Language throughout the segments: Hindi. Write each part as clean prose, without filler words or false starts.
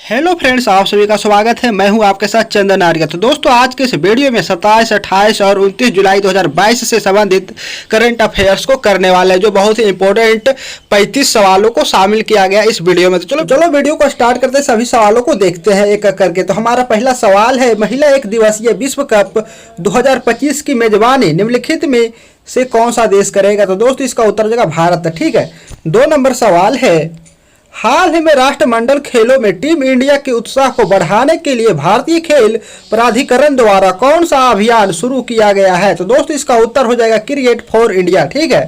हेलो फ्रेंड्स, आप सभी का स्वागत है। मैं हूं आपके साथ चंदन आर्य। तो दोस्तों, आज के इस वीडियो में 27, 28 और 29 जुलाई 2022 से संबंधित करंट अफेयर्स को करने वाले हैं, जो बहुत ही इंपॉर्टेंट 35 सवालों को शामिल किया गया इस वीडियो में। तो चलो वीडियो को स्टार्ट करते हैं, सभी सवालों को देखते हैं एक एक करके। तो हमारा पहला सवाल है, महिला एक दिवसीय विश्व कप 2025 की मेजबानी निम्नलिखित में से कौन सा देश करेगा? तो दोस्तों, इसका उत्तर हो जाएगा भारत। ठीक है। 2 नंबर सवाल है, हाल ही में राष्ट्रमंडल खेलों में टीम इंडिया के उत्साह को बढ़ाने के लिए भारतीय खेल प्राधिकरण द्वारा कौन सा अभियान शुरू किया गया है? तो दोस्तों, इसका उत्तर हो जाएगा क्रिएट फॉर इंडिया। ठीक है।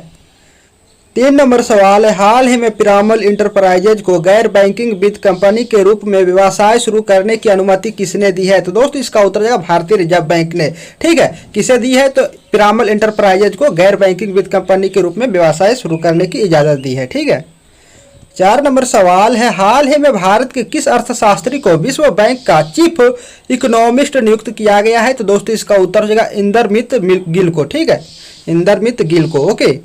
3 नंबर सवाल है, हाल ही में पिरामल इंटरप्राइजेज को गैर बैंकिंग वित्त कंपनी के रूप में व्यवसाय शुरू करने की अनुमति किसने दी है? तो दोस्तों, इसका उत्तर हो जाएगा भारतीय रिजर्व बैंक ने। ठीक है। किसे दी है? तो पिरामल इंटरप्राइजेज को गैर बैंकिंग वित्त कंपनी के रूप में व्यवसाय शुरू करने की इजाजत दी है। ठीक है। 4 नंबर सवाल है, हाल ही में भारत के किस अर्थशास्त्री को विश्व बैंक का चीफ इकोनॉमिस्ट नियुक्त किया गया है? तो दोस्तों, इसका उत्तर हो जाएगा इंदरमित गिल को। ठीक है, इंदरमित गिल को। ओके।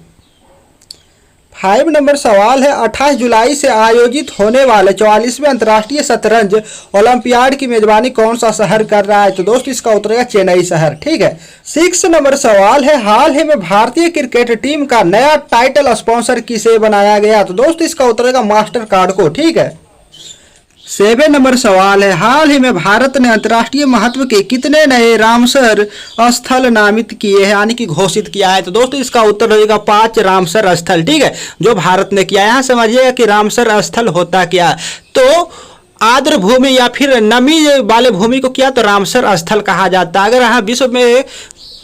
5 नंबर सवाल है, 28 जुलाई से आयोजित होने वाले 44वें अंतर्राष्ट्रीय शतरंज ओलंपियाड की मेजबानी कौन सा शहर कर रहा है? तो दोस्तों, इसका उत्तर है चेन्नई शहर। ठीक है। 6 नंबर सवाल है, हाल ही में भारतीय क्रिकेट टीम का नया टाइटल स्पॉन्सर किसे बनाया गया? तो दोस्तों, इसका उत्तर है मास्टर कार्ड को। ठीक है। 7 नंबर सवाल है, हाल ही में भारत ने अंतर्राष्ट्रीय महत्व के कितने नए रामसर स्थल नामित किए हैं, यानी कि घोषित किया है? तो दोस्तों, इसका उत्तर हो जाएगा 5 रामसर स्थल। ठीक है, जो भारत ने किया है। यहाँ समझिएगा कि रामसर स्थल होता क्या। तो आर्द्र भूमि या फिर नमी वाले भूमि को क्या तो रामसर स्थल कहा जाता है। अगर यहाँ विश्व में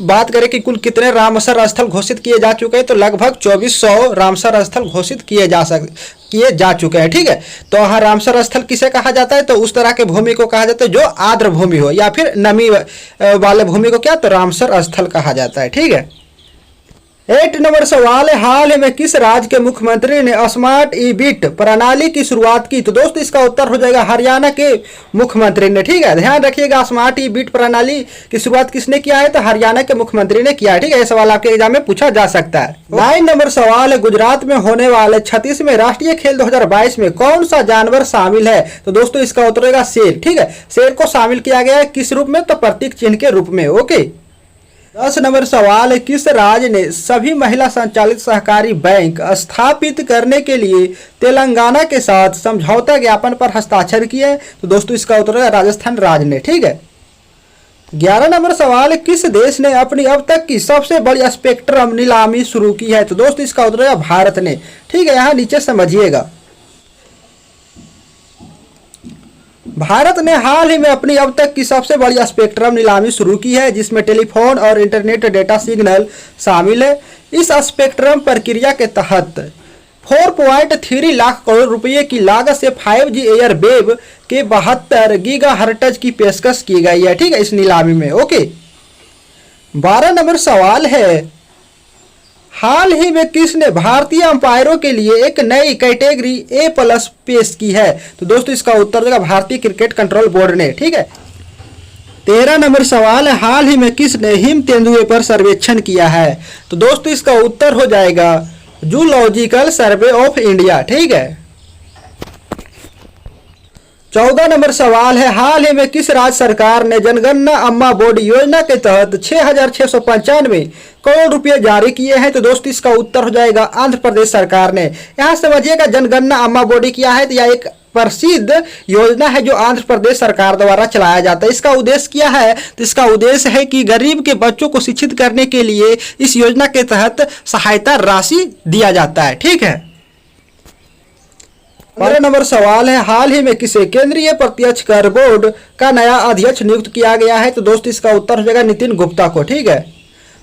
बात करें कि कुल कितने रामसर स्थल घोषित किए जा चुके हैं, तो लगभग 2400 रामसर स्थल घोषित किए जा चुके हैं। ठीक है। तो यहाँ रामसर स्थल किसे कहा जाता है? तो उस तरह के भूमि को कहा जाता है जो आर्द्र भूमि हो, या फिर नमी वाले भूमि को क्या तो रामसर स्थल कहा जाता है। ठीक है। 8 नंबर सवाल है, हाल ही में किस राज्य के मुख्यमंत्री ने स्मार्ट ई बिट प्रणाली की शुरुआत की? तो दोस्तों, इसका उत्तर हो जाएगा हरियाणा के मुख्यमंत्री ने। ठीक है। ध्यान रखिएगा, स्मार्ट ई बिट प्रणाली की शुरुआत किसने किया है? तो हरियाणा के मुख्यमंत्री ने किया है। ठीक है। यह सवाल आपके एग्जाम में पूछा जा सकता है। 9 नंबर सवाल है, गुजरात में होने वाले 36वें राष्ट्रीय खेल 2022 में कौन सा जानवर शामिल है? तो दोस्तों, इसका उत्तर होगा शेर। ठीक है। शेर को शामिल किया गया है किस रूप में? तो प्रतीक चिन्ह के रूप में। ओके। 10 नंबर सवाल है, किस राज्य ने सभी महिला संचालित सहकारी बैंक स्थापित करने के लिए तेलंगाना के साथ समझौता ज्ञापन पर हस्ताक्षर किए? तो दोस्तों, इसका उत्तर है राजस्थान राज्य ने। ठीक है। 11 नंबर सवाल है, किस देश ने अपनी अब तक की सबसे बड़ी स्पेक्ट्रम नीलामी शुरू की है? तो दोस्तों, इसका उत्तर है भारत ने। ठीक है। यहाँ नीचे समझिएगा, भारत ने हाल ही में अपनी अब तक की सबसे बड़ी स्पेक्ट्रम नीलामी शुरू की है, जिसमें टेलीफोन और इंटरनेट डेटा सिग्नल शामिल है। इस स्पेक्ट्रम प्रक्रिया के तहत 4.3 लाख करोड़ रुपए की लागत से 5G एयरवेव के 72 गीगाहर्ट्ज की पेशकश की गई है। ठीक है, इस नीलामी में। ओके। 12 नंबर सवाल है, हाल ही में किसने भारतीय अंपायरों के लिए एक नई कैटेगरी A+ पेश की है? तो दोस्तों, इसका उत्तर देगा भारतीय क्रिकेट कंट्रोल बोर्ड ने। ठीक है। 13 नंबर सवाल है, हाल ही में किसने हिम तेंदुए पर सर्वेक्षण किया है? तो दोस्तों, इसका उत्तर हो जाएगा जूलॉजिकल सर्वे ऑफ इंडिया। ठीक है। 14 नंबर सवाल है, हाल ही में किस राज्य सरकार ने जनगणना अम्मा बोर्ड योजना के तहत 6695 करोड़ रुपए जारी किए हैं? तो दोस्तों, इसका उत्तर हो जाएगा आंध्र प्रदेश सरकार ने। यहाँ समझिएगा, जनगणना अम्मा बोर्ड किया है, तो यह एक प्रसिद्ध योजना है जो आंध्र प्रदेश सरकार द्वारा चलाया जाता है। इसका उद्देश्य क्या है? तो इसका उद्देश्य है कि गरीब के बच्चों को शिक्षित करने के लिए इस योजना के तहत सहायता राशि दिया जाता है। ठीक है। 15 नंबर सवाल है, हाल ही में किसे केंद्रीय प्रत्यक्ष कर बोर्ड का नया अध्यक्ष नियुक्त किया गया है? तो दोस्तों, इसका उत्तर हो जाएगा नितिन गुप्ता को। ठीक है।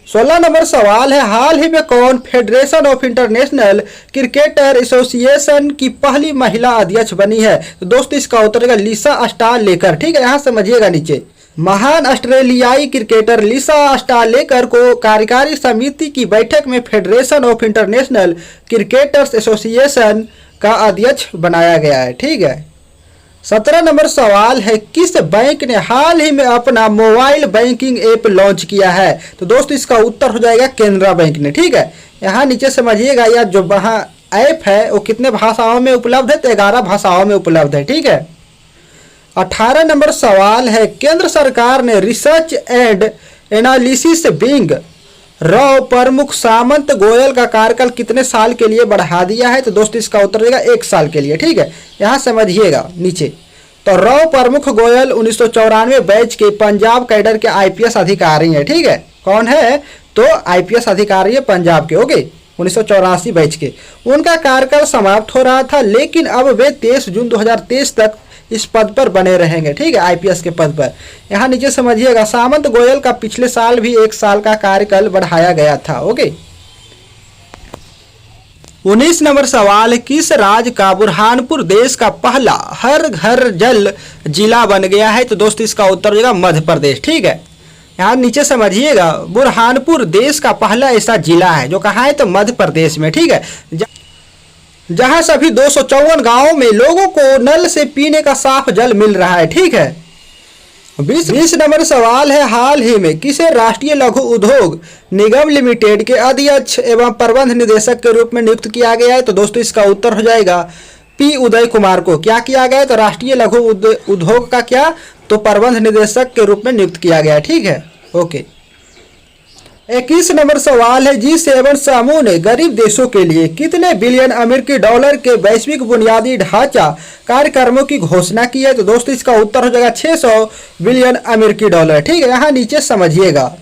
16 नंबर सवाल है, हाल ही में कौन federation of international cricketer association की पहली महिला अध्यक्ष बनी है? तो दोस्तों, इसका उत्तर है लिसा स्टारलेकर। ठीक है। यहाँ समझिएगा नीचे, महान ऑस्ट्रेलियाई क्रिकेटर लिसा स्टारलेकर को कार्यकारी समिति की बैठक में federation of international cricketers association का अध्यक्ष बनाया गया है। ठीक है। 17 नंबर सवाल है, किस बैंक ने हाल ही में अपना मोबाइल बैंकिंग ऐप लॉन्च किया है? तो दोस्तों, इसका उत्तर हो जाएगा केनरा बैंक ने। ठीक है। यहाँ नीचे समझिएगा, यह जो ऐप है वो कितने भाषाओं में उपलब्ध है? तो 11 भाषाओं में उपलब्ध है। ठीक है। 18 नंबर सवाल है, केंद्र सरकार ने research and analysis wing raw प्रमुख सामंत गोयल का कार्यकाल कितने साल के लिए बढ़ा दिया है? तो दोस्तों इसका उत्तर देगा 1 साल के लिए। ठीक है, यहाँ समझिएगा नीचे। तो रॉ प्रमुख गोयल 1994 बैच के पंजाब कैडर के आईपीएस अधिकारी हैं। ठीक है, कौन है? तो आईपीएस अधिकारी है पंजाब के। ओके, 1984 बैच के। उनका कार्यकाल समाप्त हो रहा था, लेकिन अब वे 23 जून 2023 तक इस पद पर बने रहेंगे। ठीक है, आईपीएस के पद पर। यहाँ नीचे समझिएगा, सामंत गोयल का पिछले साल भी 1 साल का कार्यकाल बढ़ाया गया था। ओके, 19 नंबर सवाल, किस राज्य का बुरहानपुर देश का पहला हर घर जल जिला बन गया है? तो दोस्तों इसका उत्तर हो जाएगा मध्य प्रदेश। ठीक है, यहाँ नीचे समझिएगा, बुरहानपुर देश का पहला ऐसा जिला है जो कहाँ है? तो मध्य प्रदेश में। ठीक है, जहां सभी 254 गांवों में लोगों को नल से पीने का साफ जल मिल रहा है। ठीक है, 20 नंबर सवाल है, हाल ही में किसे राष्ट्रीय लघु उद्योग निगम लिमिटेड के अध्यक्ष एवं प्रबंध निदेशक के रूप में नियुक्त किया गया है? तो दोस्तों इसका उत्तर हो जाएगा पी उदय कुमार को। क्या किया गया है? तो राष्ट्रीय लघु उद्योग का क्या? तो प्रबंध निदेशक के रूप में नियुक्त किया गया। ठीक है, ओके। 21 नंबर सवाल है, G7 समूह ने गरीब देशों के लिए कितने बिलियन अमेरिकी डॉलर के वैश्विक बुनियादी ढांचा कार्यक्रमों की घोषणा की है? तो दोस्तों इसका उत्तर हो जाएगा 600 बिलियन अमेरिकी डॉलर। ठीक है, यहाँ नीचे समझिएगा,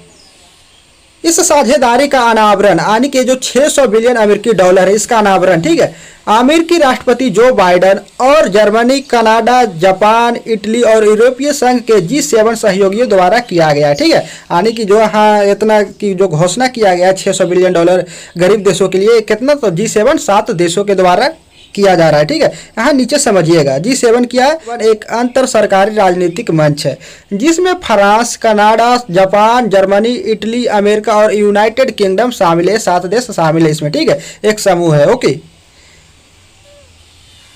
इस साझेदारी का अनावरण यानी कि जो 600 बिलियन अमेरिकी डॉलर है इसका अनावरण, ठीक है, अमेरिकी राष्ट्रपति जो बाइडेन और जर्मनी, कनाडा, जापान, इटली और यूरोपीय संघ के G7 सहयोगियों द्वारा किया गया। ठीक है, यानी कि जो हाँ इतना की जो घोषणा किया गया 600 बिलियन डॉलर गरीब देशों के लिए, कितना? तो G7 7 देशों के द्वारा किया जा रहा है। ठीक है, यहाँ नीचे समझिएगा, G7 क्या है? एक अंतर सरकारी राजनीतिक मंच है जिसमें France, Canada, Japan, Germany, Italy, America और यूनाइटेड किंगडम शामिल है। 7 देश शामिल है इसमें। ठीक है, एक समूह है। ओके,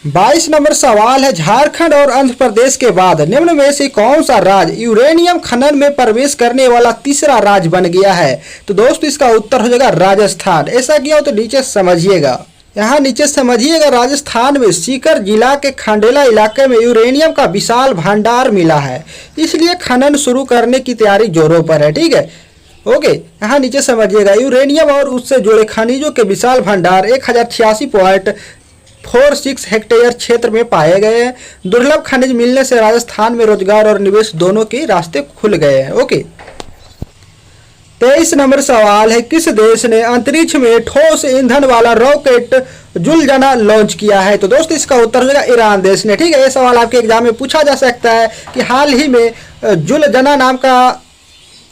22 नंबर सवाल है, झारखंड और आंध्र प्रदेश के बाद निम्न में से कौन सा राज्य यूरेनियम खनन में प्रवेश करने वाला तीसरा राज्य बन गया है? तो दोस्तों इसका उत्तर हो जाएगा राजस्थान। ऐसा क्यों? तो नीचे समझिएगा, यहाँ नीचे समझिएगा, राजस्थान में सीकर जिला के खंडेला इलाके में यूरेनियम का विशाल भंडार मिला है, इसलिए खनन शुरू करने की तैयारी जोरों पर है। ठीक है, ओके, यहाँ नीचे समझिएगा, यूरेनियम और उससे जुड़े खनिजों के विशाल भंडार 1086.46 हेक्टेयर क्षेत्र में पाए गए हैं। दुर्लभ खनिज मिलने से राजस्थान में रोजगार और निवेश दोनों के रास्ते खुल गए हैं। ओके, 23 नंबर सवाल है, किस देश ने अंतरिक्ष में ठोस ईंधन वाला रॉकेट जुलजना लॉन्च किया है? तो दोस्तों इसका उत्तर हो जाएगा ईरान देश ने। ठीक है, ये सवाल आपके एग्जाम में पूछा जा सकता है कि हाल ही में जुलजना नाम का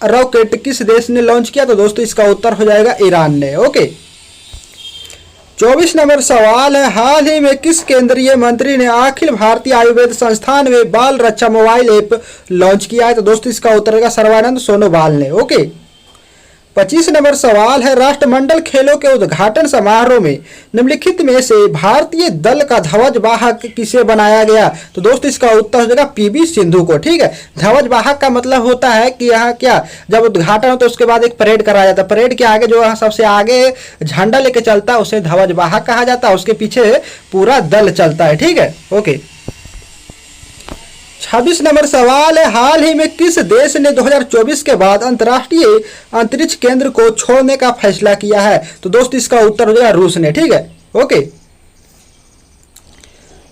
रॉकेट किस देश ने लॉन्च किया? तो दोस्तों इसका उत्तर हो जाएगा ईरान ने। ओके, 24 नंबर सवाल है, हाल ही में किस केंद्रीय मंत्री ने अखिल भारतीय आयुर्वेद संस्थान में बाल रक्षा मोबाइल ऐप लॉन्च किया है? तो दोस्तों इसका उत्तर होगा सर्बानंद सोनोवाल ने। ओके, 25 नंबर सवाल है, राष्ट्रमंडल खेलों के उद्घाटन समारोह में निम्नलिखित में से भारतीय दल का ध्वज वाहक किसे बनाया गया? तो दोस्तों इसका उत्तर हो जाएगा पीवी सिंधु को। ठीक है, ध्वज वाहक का मतलब होता है कि यहाँ क्या, जब उद्घाटन हो तो उसके बाद एक परेड कराया जाता है, परेड के आगे जो सबसे आगे झंडा लेके चलता है उसे ध्वज वाहक कहा जाता है, उसके पीछे पूरा दल चलता है। ठीक है, ओके। 26 नंबर सवाल है, हाल ही में किस देश ने 2024 के बाद अंतर्राष्ट्रीय अंतरिक्ष केंद्र को छोड़ने का फैसला किया है? तो दोस्तों इसका उत्तर हो जाएगा रूस ने। ठीक है, ओके।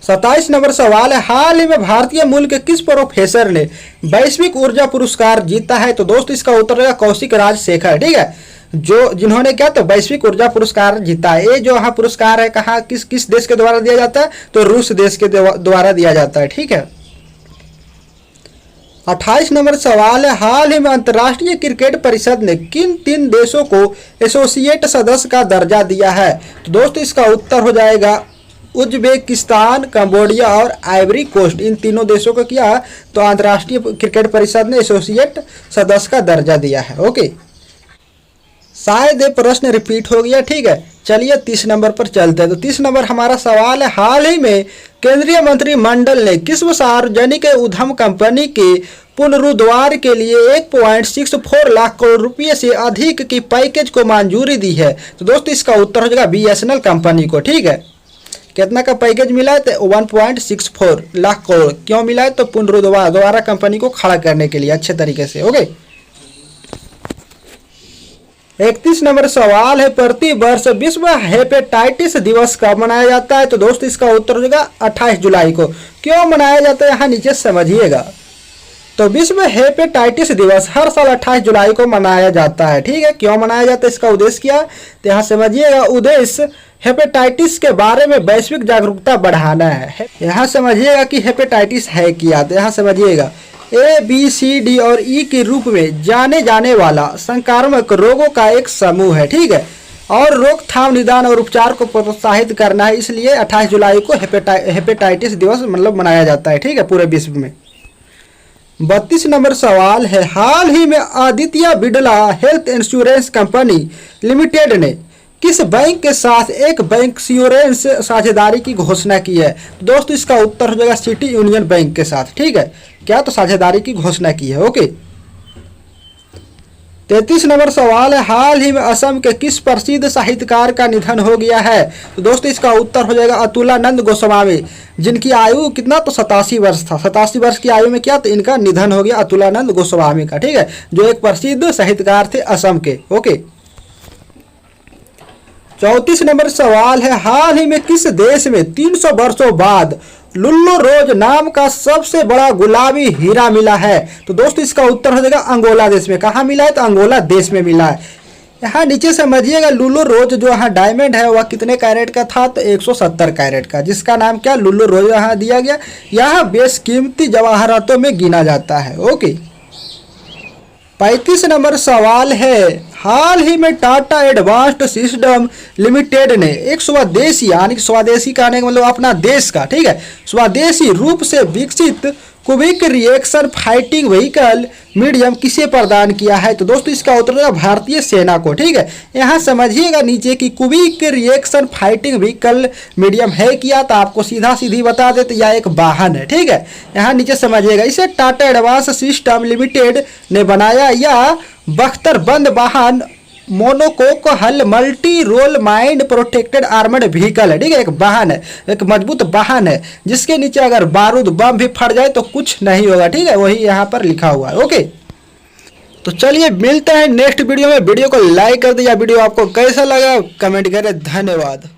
27 नंबर सवाल है, हाल ही में भारतीय मूल के किस प्रोफेसर ने वैश्विक ऊर्जा पुरस्कार जीता है? तो दोस्तों इसका उत्तर होगा कौशिक राजशेखर। ठीक है, जो जिन्होंने क्या, तो वैश्विक ऊर्जा पुरस्कार जीता है। ये जो पुरस्कार है कहाँ, किस देश के द्वारा दिया जाता है? तो रूस देश के द्वारा दिया जाता है। ठीक है, 28 नंबर सवाल है, हाल ही में अंतर्राष्ट्रीय क्रिकेट परिषद ने किन 3 देशों को एसोसिएट सदस्य का दर्जा दिया है? तो दोस्तों इसका उत्तर हो जाएगा उज्बेकिस्तान, कंबोडिया और आइवरी कोस्ट। इन तीनों देशों को किया तो अंतर्राष्ट्रीय क्रिकेट परिषद ने एसोसिएट सदस्य का दर्जा दिया है। ओके, शायद ये प्रश्न रिपीट हो गया। ठीक है, चलिए 30 नंबर पर चलते हैं। तो 30 नंबर हमारा सवाल है, हाल ही में केंद्रीय मंत्रिमंडल ने किस सार्वजनिक उद्यम कंपनी के पुनरुद्धार के लिए 1.64 लाख करोड़ रुपये से अधिक की पैकेज को मंजूरी दी है? तो दोस्तों इसका उत्तर हो जाएगा BSNL कंपनी को। ठीक है, कितना का पैकेज मिला है? तो 1.64 लाख करोड़। क्यों मिला है? तो दोबारा कंपनी को खड़ा करने के लिए अच्छे तरीके से। ओके, 31 नंबर सवाल है, प्रति वर्ष विश्व हेपेटाइटिस दिवस कब मनाया जाता है? तो दोस्तों इसका उत्तर हो जाएगा 28 जुलाई को। क्यों मनाया जाता है यहाँ नीचे समझिएगा। तो विश्व हेपेटाइटिस दिवस हर साल 28 जुलाई को मनाया जाता है। ठीक है, क्यों मनाया जाता है, इसका उद्देश्य क्या है? तो यहाँ समझिएगा, उद्देश्य हेपेटाइटिस के बारे में वैश्विक जागरूकता बढ़ाना है। यहाँ समझिएगा कि हेपेटाइटिस है क्या। तो यहाँ समझिएगा, A, B, C, D और E के रूप में जाने जाने वाला संक्रामक रोगों का एक समूह है। ठीक है, और रोकथाम, निदान और उपचार को प्रोत्साहित करना है, इसलिए 28 जुलाई को हेपेटाइटिस दिवस मतलब मनाया जाता है। ठीक है, पूरे विश्व में। 32 नंबर सवाल है, हाल ही में Aditya Birla health insurance company limited ने किस बैंक के साथ एक बैंक इंश्योरेंस साझेदारी की घोषणा की है? दोस्तों इसका उत्तर हो जाएगा सिटी यूनियन बैंक के साथ। ठीक है, क्या? तो साझेदारी की घोषणा की है। ओके, 33 नंबर सवाल है, हाल ही में असम के किस प्रसिद्ध साहित्यकार का निधन हो गया है? तो दोस्तों इसका उत्तर हो जाएगा अतुलानंद गोस्वामी, जिनकी आयु कितना? तो 87 वर्ष था। 87 वर्ष की आयु में क्या? तो इनका निधन हो गया अतुलानंद गोस्वामी का। ठीक है, जो एक प्रसिद्ध साहित्यकार थे असम के। ओके, 34 नंबर सवाल है, हाल ही में किस देश में 300 वर्षों बाद लुल्लू रोज नाम का सबसे बड़ा गुलाबी हीरा मिला है? तो दोस्तों इसका उत्तर हो जाएगा अंगोला देश में। कहाँ मिला है? तो अंगोला देश में मिला है। यहाँ नीचे समझिएगा, लुल्लू रोज जो यहाँ डायमंड है वह कितने कैरेट का था? तो 170 कैरेट का, जिसका नाम क्या? लुल्लू रोज यहाँ दिया गया। यहाँ बेशकीमती जवाहरातों में गिना जाता है। ओके, 35 नंबर सवाल है, हाल ही में टाटा एडवांस्ड सिस्टम लिमिटेड ने एक स्वदेशी, यानी स्वदेशी कहने का मतलब अपना देश का, ठीक है, स्वदेशी रूप से विकसित quick reaction fighting vehicle medium किसे प्रदान किया है? तो दोस्तों इसका उत्तर है भारतीय सेना को। ठीक है, यहाँ समझिएगा नीचे कि quick reaction fighting vehicle medium है क्या? तो आपको सीधी बता देते यह एक वाहन है। ठीक है, यहाँ नीचे समझिएगा, इसे टाटा एडवांस सिस्टम लिमिटेड ने बनाया। या बख्तरबंद वाहन monocoque hull multi role mine protected armoured vehicle है। ठीक है, एक वाहन है, एक मजबूत वाहन है, जिसके नीचे अगर बारूद बम भी फट जाए तो कुछ नहीं होगा। ठीक है, वही यहाँ पर लिखा हुआ है। ओके, तो चलिए मिलते हैं नेक्स्ट वीडियो में। वीडियो को लाइक कर दीजिए। वीडियो आपको कैसा लगा कमेंट करें। धन्यवाद।